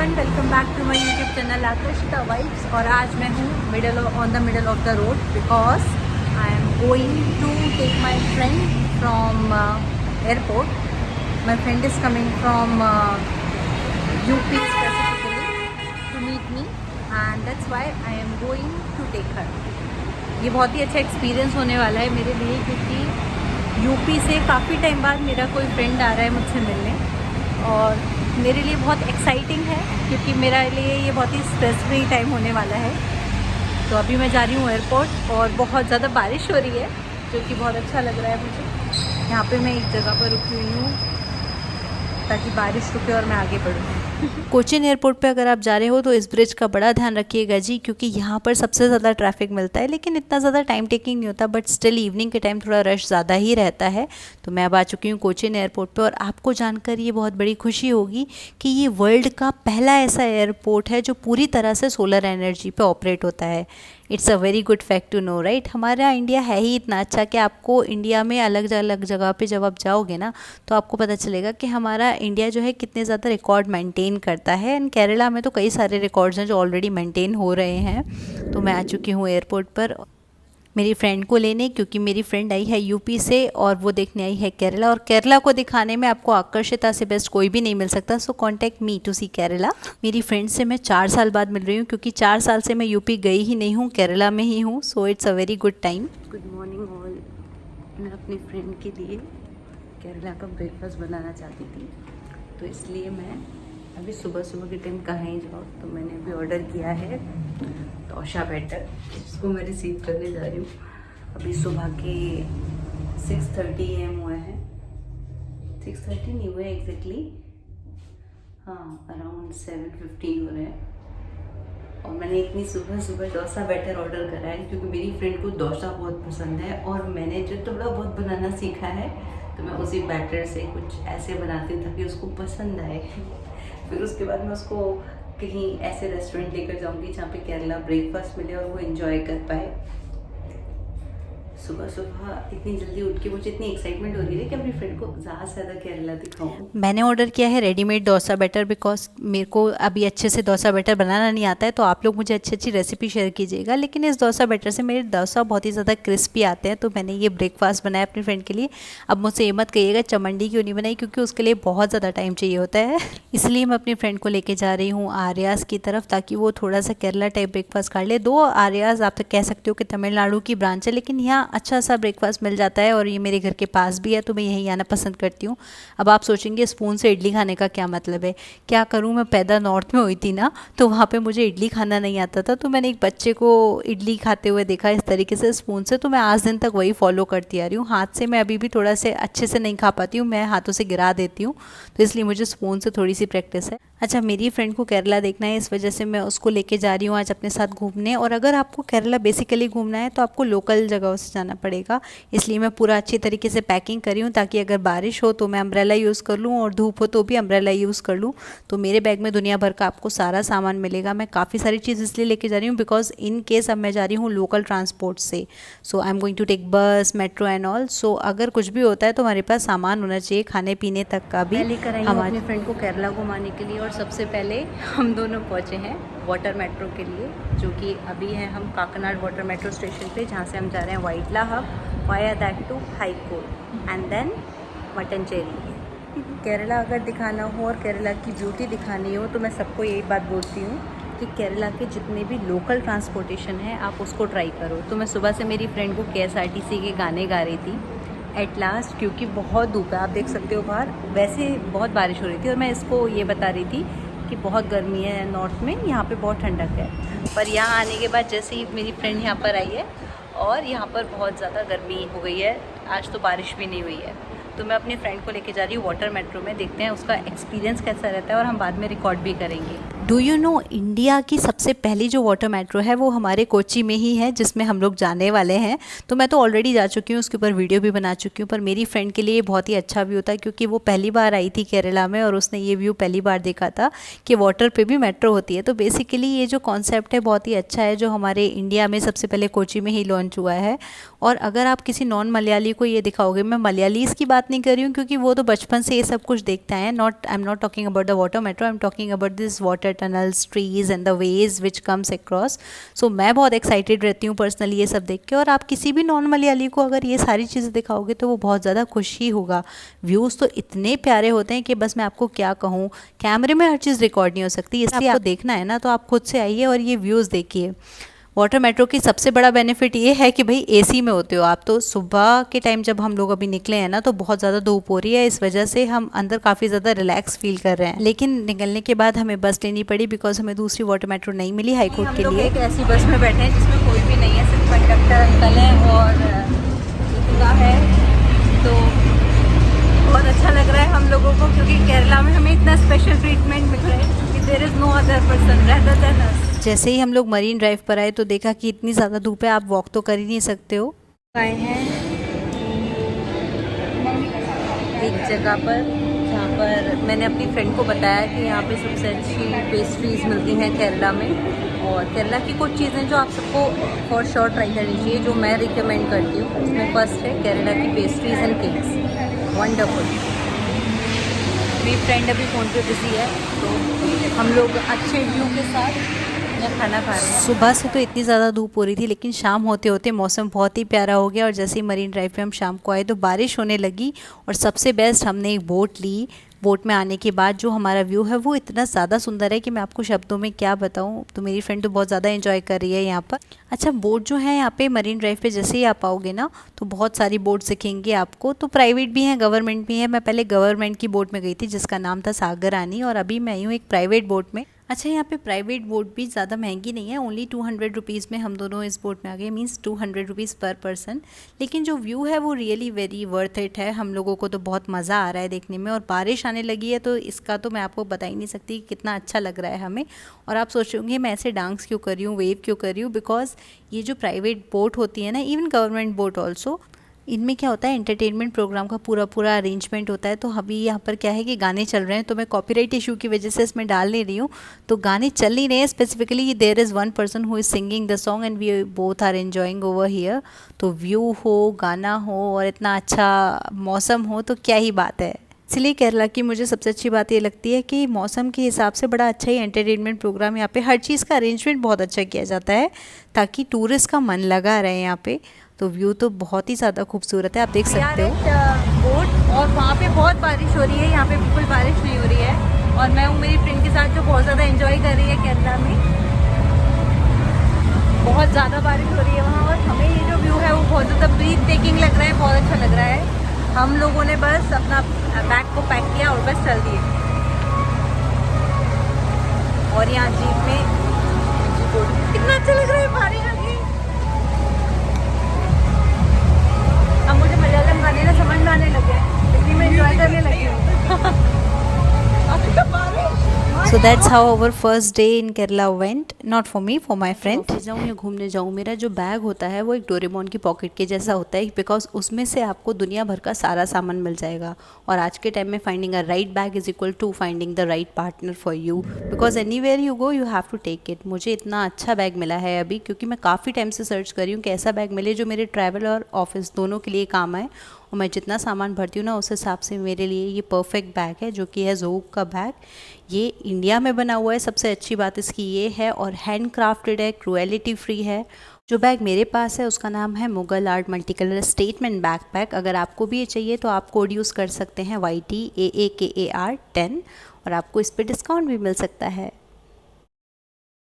Everyone, welcome back to my YouTube channel Aakarshita vibes. और आज मैं हूँ on the middle of the road because I am going to take my friend from airport. My friend is coming from UP specifically to meet me and that's why I am going to take her. ये बहुत ही अच्छा experience होने वाला है मेरे लिए, क्योंकि UP से काफ़ी टाइम बाद मेरा कोई फ्रेंड आ रहा है मुझसे मिलने, और मेरे लिए बहुत एक्साइटिंग है क्योंकि मेरे लिए ये बहुत ही स्ट्रेस फ्री टाइम होने वाला है। तो अभी मैं जा रही हूँ एयरपोर्ट और बहुत ज़्यादा बारिश हो रही है, जो कि बहुत अच्छा लग रहा है मुझे। यहाँ पे मैं एक जगह पर रुकी हुई हूँ ताकि बारिश रुके और मैं आगे बढ़ूँ। कोचीन एयरपोर्ट पे अगर आप जा रहे हो तो इस ब्रिज का बड़ा ध्यान रखिएगा जी, क्योंकि यहाँ पर सबसे ज़्यादा ट्रैफिक मिलता है, लेकिन इतना ज़्यादा टाइम टेकिंग नहीं होता, बट स्टिल इवनिंग के टाइम थोड़ा रश ज़्यादा ही रहता है। तो मैं अब आ चुकी हूँ कोचीन एयरपोर्ट पे, और आपको जानकर ये बहुत बड़ी खुशी होगी कि ये वर्ल्ड का पहला ऐसा एयरपोर्ट है जो पूरी तरह से सोलर एनर्जी पे ऑपरेट होता है। It's a very good fact to know, right. हमारा इंडिया है ही इतना अच्छा कि आपको इंडिया में अलग अलग जगह पे जब आप जाओगे ना, तो आपको पता चलेगा कि हमारा इंडिया जो है कितने ज़्यादा रिकॉर्ड मेंटेन करता है। एंड केरला में तो कई सारे रिकॉर्ड्स हैं जो ऑलरेडी मेंटेन हो रहे हैं। तो मैं आ चुकी हूँ एयरपोर्ट पर मेरी फ्रेंड को लेने, क्योंकि मेरी फ्रेंड आई है यूपी से और वो देखने आई है केरला, और केरला को दिखाने में आपको आकर्षिता से बेस्ट कोई भी नहीं मिल सकता। सो कॉन्टैक्ट मी टू सी केरला। मेरी फ्रेंड से मैं 4 साल बाद मिल रही हूँ, क्योंकि 4 साल से मैं यूपी गई ही नहीं हूँ, केरला में ही हूँ। So it's a very good time. Good morning all. मैं अपनी फ्रेंड के लिए केरला का ब्रेकफास्ट बनाना चाहती थी, तो इसलिए मैं अभी सुबह सुबह के टाइम कहाँ ही जाओ, तो मैंने अभी ऑर्डर किया है डोसा बैटर, जिसको मैं रिसीव करने जा रही हूँ। अभी सुबह के 6:30 AM हुए हैं। 6:30 नहीं हुए एग्जैक्टली, हाँ अराउंड 7:15 हो रहे हैं। और मैंने इतनी सुबह सुबह डोसा बैटर ऑर्डर करा है क्योंकि मेरी फ्रेंड को डोसा बहुत पसंद है, और मैंने जो थोड़ा बहुत बनाना सीखा है, तो मैं उसी बैटर से कुछ ऐसे बनाती हूँ ताकि उसको पसंद आए। फिर उसके बाद मैं उसको कहीं ऐसे रेस्टोरेंट लेकर जाऊंगी जहाँ पे केरला ब्रेकफास्ट मिले और वो एंजॉय कर पाए। सुबह सुबह इतनी जल्दी उठ के मुझे इतनी एक्साइटमेंट हो रही है कि अपनी फ्रेंड को ज़्यादा से ज़्यादा केरला दिखाऊँ। मैंने ऑर्डर किया है रेडीमेड डोसा बैटर, बिकॉज मेरे को अभी अच्छे से डोसा बैटर बनाना नहीं आता है। तो आप लोग मुझे अच्छी अच्छी रेसिपी शेयर कीजिएगा, लेकिन इस डोसा बैटर से मेरे डोसा बहुत ही ज़्यादा क्रिस्पी आते हैं। तो मैंने ये ब्रेकफास्ट बनाया अपनी फ्रेंड के लिए। अब मुझसे ये मत कहिएगा चमंडी क्यों नहीं बनाई, क्योंकि उसके लिए बहुत ज़्यादा टाइम चाहिए होता है। इसलिए मैं अपनी फ्रेंड को लेके जा रही हूँ आर्यास की तरफ, ताकि वो थोड़ा सा केरला टाइप ब्रेकफास्ट कर ले। 2 आर्यास आप तक कह सकते हो कि तमिलनाडु की ब्रांच है, लेकिन यहाँ अच्छा सा ब्रेकफास्ट मिल जाता है, और ये मेरे घर के पास भी है, तो मैं यहीं आना पसंद करती हूँ। अब आप सोचेंगे स्पून से इडली खाने का क्या मतलब है। क्या करूँ, मैं पैदा नॉर्थ में हुई थी ना, तो वहाँ पे मुझे इडली खाना नहीं आता था। तो मैंने एक बच्चे को इडली खाते हुए देखा इस तरीके से स्पून से, तो मैं आज दिन तक वही फॉलो करती आ रही हूँ। हाथ से मैं अभी भी थोड़ा से अच्छे से नहीं खा पाती हूँ, मैं हाथों से गिरा देती हूँ, तो इसलिए मुझे स्पून से थोड़ी सी प्रैक्टिस है। अच्छा, मेरी फ्रेंड को केरला देखना है, इस वजह से मैं उसको लेके जा रही हूँ आज अपने साथ घूमने। और अगर आपको केरला बेसिकली घूमना है तो आपको लोकल जगहों से जाना पड़ेगा, इसलिए मैं पूरा अच्छी तरीके से पैकिंग करी हूँ, ताकि अगर बारिश हो तो मैं अम्ब्रेला यूज़ कर लूँ, और धूप हो तो भी अम्ब्रेला यूज़ कर लूँ। तो मेरे बैग में दुनिया भर का आपको सारा सामान मिलेगा। मैं काफ़ी सारी चीज़ इसलिए लेके जा रही हूँ बिकॉज इन केस अब मैं जा रही हूँ लोकल ट्रांसपोर्ट से। So I am going to take bus, metro and all. So अगर कुछ भी होता है तो हमारे पास सामान होना चाहिए, खाने पीने तक का भी। मैं लेकर आई हूँ अपनी फ्रेंड को केरला घुमाने के लिए, और सबसे पहले हम दोनों पहुँचे हैं वाटर मेट्रो के लिए, जो कि अभी है हम काकनाड वाटर मेट्रो स्टेशन पे, जहाँ से हम जा रहे हैं Vyttila hub, via that to high court and then Mattancherry. Kerala अगर दिखाना हो और केरला की ब्यूटी दिखानी हो, तो मैं सबको यही बात बोलती हूँ कि केरला के जितने भी लोकल ट्रांसपोर्टेशन है आप उसको ट्राई करो। तो मैं सुबह से मेरी फ्रेंड को KSRTC के गाने गा रही थी एट लास्ट, क्योंकि बहुत धूप है, आप देख सकते हो बाहर, वैसे बहुत बारिश हो रही थी, और मैं इसको ये बता रही थी कि बहुत गर्मी है नॉर्थ में, यहाँ पे बहुत ठंडक है। पर यहाँ आने के बाद जैसे ही मेरी फ्रेंड यहाँ पर आई है, और यहाँ पर बहुत ज़्यादा गर्मी हो गई है, आज तो बारिश भी नहीं हुई है। तो मैं अपनी फ्रेंड को लेके जा रही हूँ वाटर मेट्रो में, देखते हैं उसका एक्सपीरियंस कैसा रहता है, और हम बाद में रिकॉर्ड भी करेंगे। डू यू नो, इंडिया की सबसे पहली जो वाटर मेट्रो है वो हमारे कोची में ही है, जिसमें हम लोग जाने वाले हैं। तो मैं तो ऑलरेडी जा चुकी हूँ, उसके ऊपर वीडियो भी बना चुकी हूँ, पर मेरी फ्रेंड के लिए ये बहुत ही अच्छा व्यू था, क्योंकि वो पहली बार आई थी केरला में, और उसने ये व्यू पहली बार देखा था कि वाटर पे भी मेट्रो होती है। तो बेसिकली ये जो कॉन्सेप्ट है बहुत ही अच्छा है, जो हमारे इंडिया में सबसे पहले कोची में ही लॉन्च हुआ है। और अगर आप किसी नॉन मलयाली को ये दिखाओगे, मैं मलयालीज़ की बात नहीं कर रही हूँ क्योंकि वो तो बचपन से ये सब कुछ देखते हैं, I am not talking about the water metro, I am talking about this water the tunnels, trees and the ways which comes across. So मैं बहुत एक्साइटेड रहती हूँ पर्सनली ये सब देख के। और आप किसी भी नॉन मलयाली को अगर ये सारी चीज़ें दिखाओगे तो वो बहुत ज़्यादा खुश ही होगा। व्यूज़ तो इतने प्यारे होते हैं कि बस मैं आपको क्या कहूँ, कैमरे में हर चीज़ रिकॉर्ड नहीं हो सकती, इसलिए आपको देखना है ना तो आप खुद से आइए और ये व्यूज़ देखिए। वाटर मेट्रो की सबसे बड़ा बेनिफिट ये है कि भाई एसी में होते हो आप। तो सुबह के टाइम जब हम लोग अभी निकले हैं ना तो बहुत ज़्यादा धूप हो रही है, इस वजह से हम अंदर काफ़ी ज़्यादा रिलैक्स फील कर रहे हैं। लेकिन निकलने के बाद हमें बस लेनी पड़ी बिकॉज हमें दूसरी वाटर मेट्रो नहीं मिली हाई कोर्ट के लिए। एक ऐसी बस में बैठे हैं जिसमें कोई भी नहीं है, सिर्फ कंडक्टर अंकल है और इतना है। तो बहुत अच्छा लग रहा है हम लोगों को, क्योंकि केरला में हमें इतना स्पेशल ट्रीटमेंट मिल रहा है कि there is no other person rather than us. जैसे ही हम लोग मरीन ड्राइव पर आए तो देखा कि इतनी ज़्यादा धूप है, आप वॉक तो कर ही नहीं सकते हो। आए हैं एक जगह पर जहाँ पर मैंने अपनी फ्रेंड को बताया कि यहाँ पे सबसे अच्छी पेस्ट्रीज़ मिलती हैं केरला में। और केरला की कुछ चीज़ें जो आप सबको फॉर श्योर ट्राई करनी चाहिए, जो मैं रिकमेंड करती हूँ, उसमें फर्स्ट है केरला की पेस्ट्रीज़ एंड केक्स, वंडरफुल। मेरी फ्रेंड अभी फ़ोन पे बिजी है तो हम लोग अच्छे व्यू के साथ खाना खा रहे हैं। सुबह से तो इतनी ज़्यादा धूप हो रही थी, लेकिन शाम होते होते मौसम बहुत ही प्यारा हो गया और जैसे ही मरीन ड्राइव पे हम शाम को आए तो बारिश होने लगी। और सबसे बेस्ट हमने एक बोट ली। बोट में आने के बाद जो हमारा व्यू है वो इतना ज़्यादा सुंदर है कि मैं आपको शब्दों में क्या बताऊँ। तो मेरी फ्रेंड तो बहुत ज़्यादा एंजॉय कर रही है यहाँ पर। अच्छा, बोट जो है यहाँ पे मरीन ड्राइव पे जैसे ही आप आओगे ना तो बहुत सारी बोट दिखेंगी आपको। तो प्राइवेट भी हैं, गवर्नमेंट भी है। मैं पहले गवर्नमेंट की बोट में गई थी जिसका नाम था सागर रानी, और अभी मैं आई हूँ एक प्राइवेट बोट में। अच्छा, यहाँ पे प्राइवेट बोट भी ज़्यादा महंगी नहीं है, ओनली 200 रुपीज़ में हम दोनों इस बोट में आ गए, मीन्स 200 रुपीज़ पर पर्सन। लेकिन जो व्यू है वो रियली वेरी वर्थ इट है। हम लोगों को तो बहुत मज़ा आ रहा है देखने में, और बारिश आने लगी है तो इसका तो मैं आपको बता ही नहीं सकती कितना अच्छा लग रहा है हमें। और आप सोचोगे मैं ऐसे डांस क्यों कर रही हूँ, वेव क्यों कर रही हूँ, बिकॉज ये जो प्राइवेट बोट होती है ना, इवन गवर्नमेंट बोट ऑल्सो, इनमें क्या होता है एंटरटेनमेंट प्रोग्राम का पूरा अरेंजमेंट होता है। तो अभी यहाँ पर क्या है कि गाने चल रहे हैं, तो मैं कॉपीराइट इशू की वजह से इसमें डाल नहीं रही हूँ। तो गाने चल नहीं रहे हैं specifically, there is one person who is singing the song and we both are enjoying over here. तो व्यू हो, गाना हो और इतना अच्छा मौसम हो तो क्या ही बात है। इसलिए केरला की मुझे सबसे अच्छी बात ये लगती है कि मौसम के हिसाब से बड़ा अच्छा ही एंटरटेनमेंट प्रोग्राम, यहाँ पे हर चीज़ का अरेंजमेंट बहुत अच्छा किया जाता है ताकि टूरिस्ट का मन लगा रहे यहाँ पे। तो व्यू तो बहुत ही ज़्यादा खूबसूरत है, आप देख सकते हो। बोट, और वहाँ पे बहुत बारिश हो रही है, यहाँ पे बिल्कुल बारिश नहीं हो रही है। और मैं हूँ मेरी फ्रेंड के साथ जो बहुत ज़्यादा एंजॉय कर रही है केरला में। बहुत ज़्यादा बारिश हो रही है वहाँ, और हमें ये जो व्यू है वो बहुत ज़्यादा ब्रीथ टेकिंग लग रहा है, बहुत अच्छा लग रहा है। हम लोगों ने बस अपना बैग को पैक किया और बस चल दिए। और यहाँ जीप में कितना अच्छा लग रहा है, बारिश आ गई। अब मुझे मलयालम गाने ना समझ में आने लगे, इसलिए मैं एंजॉय करने लगी हूँ। So that's how our first day in Kerala went. Not for me, for my friend. जाऊँ या घूमने जाऊँ, मेरा जो बैग होता है वो एक डोरेमोन की पॉकेट के जैसा होता है, बिकॉज उसमें से आपको दुनिया भर का सारा सामान मिल जाएगा। और आज के टाइम में finding a right bag is equal to finding the right partner for you, because anywhere you go you have to take it. मुझे इतना अच्छा बैग मिला है अभी, क्योंकि मैं काफ़ी टाइम से सर्च कर रही हूँ कि ऐसा बैग मिले जो मेरे ट्रैवल और ऑफिस दोनों के लिए काम आए। और मैं जितना सामान भरती हूँ ना उस हिसाब से मेरे लिए ये परफेक्ट बैग है, जो कि है ज़ोग का बैग। ये इंडिया में बना हुआ है, सबसे अच्छी बात इसकी ये है, और हैंड क्राफ्टेड है, क्रुएलिटी फ्री है। जो बैग मेरे पास है उसका नाम है Mughal art multi colour statement backpack. अगर आपको भी ये चाहिए तो आप कोड यूज़ कर सकते हैं YTAAKAR10, और आपको इस पर डिस्काउंट भी मिल सकता है।